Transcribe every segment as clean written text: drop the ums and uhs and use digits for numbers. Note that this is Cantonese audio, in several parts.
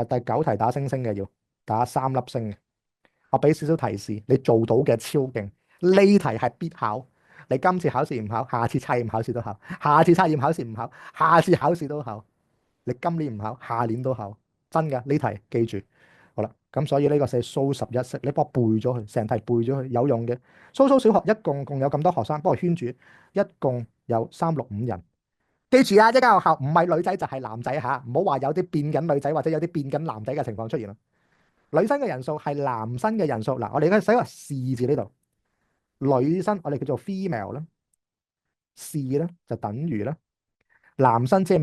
第九題打星星嘅，要打三粒星嘅。我俾少少提示，你做到嘅超勁。呢題係必考，你今次考試唔考，下次測驗考試都考，下次測驗考試唔考，下次考試都考。你今年唔考，下年都考，真㗎呢題記住。好啦，咁所以呢個係蘇十一式，你幫我背咗佢，成題背咗佢，有用嘅。蘇小學一共有咁多學生，幫我圈住，一共有365人。記住啊，一間學校唔係女仔就係男仔嚇，唔好話有啲變緊女仔或者有啲變緊男仔嘅情況出現啦。女生嘅人數係男生嘅人數嗱，我哋而家寫個是字呢度，女生我哋叫做 female 啦，是咧就等於啦，男生即係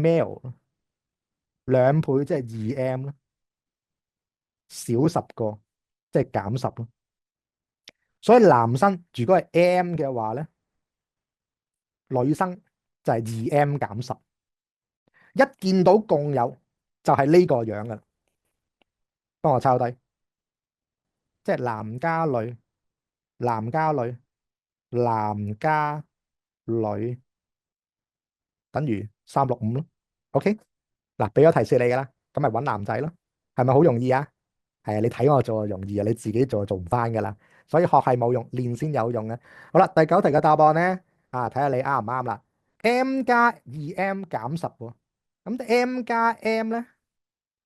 male，2倍即係2M 啦，少10個即係減10咯。所以男生如果係 M 嘅話咧，女生就係2M 減10。一見到共有就係呢個樣噶啦，幫我抄低，即係男加女，男加女，男加女等於365咯。OK，嗱，俾咗提示你噶啦，咁咪揾男仔咯，係咪好容易啊？係啊，你睇我做就容易啊，你自己做就做唔翻噶啦。所以學係冇用，練先有用嘅。好啦，第九題嘅答案咧，睇下你啱唔啱啦。M 加 2M 減10喎，咁 M 加 M 咧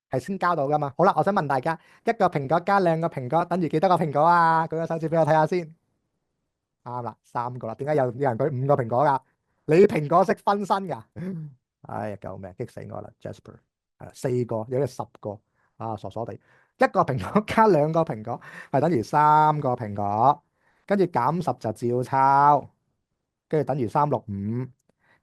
係先加到噶嘛？好啦，我想問大家，一個蘋果加兩個蘋果等於幾多個蘋果啊？舉個手指俾我睇下先。啱啦，3個啦。點解有人舉5個蘋果噶？你蘋果識分身噶？哎呀，救命，激死我啦，Jasper。係4個，有啲10個，傻傻地。一個蘋果加兩個蘋果係等於3個蘋果，跟住減10就照抄，跟住等於365。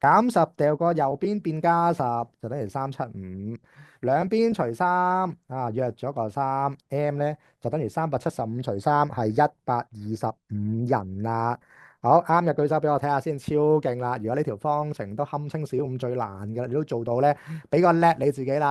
減10掉過右邊變加十就等於375，兩邊除3約咗個3，M 咧就等於375除3係125人啦。好，啱嘅舉手俾我睇下先，超勁啦！如果呢條方程都堪稱小五最難嘅，你都做到咧，俾個叻你自己啦。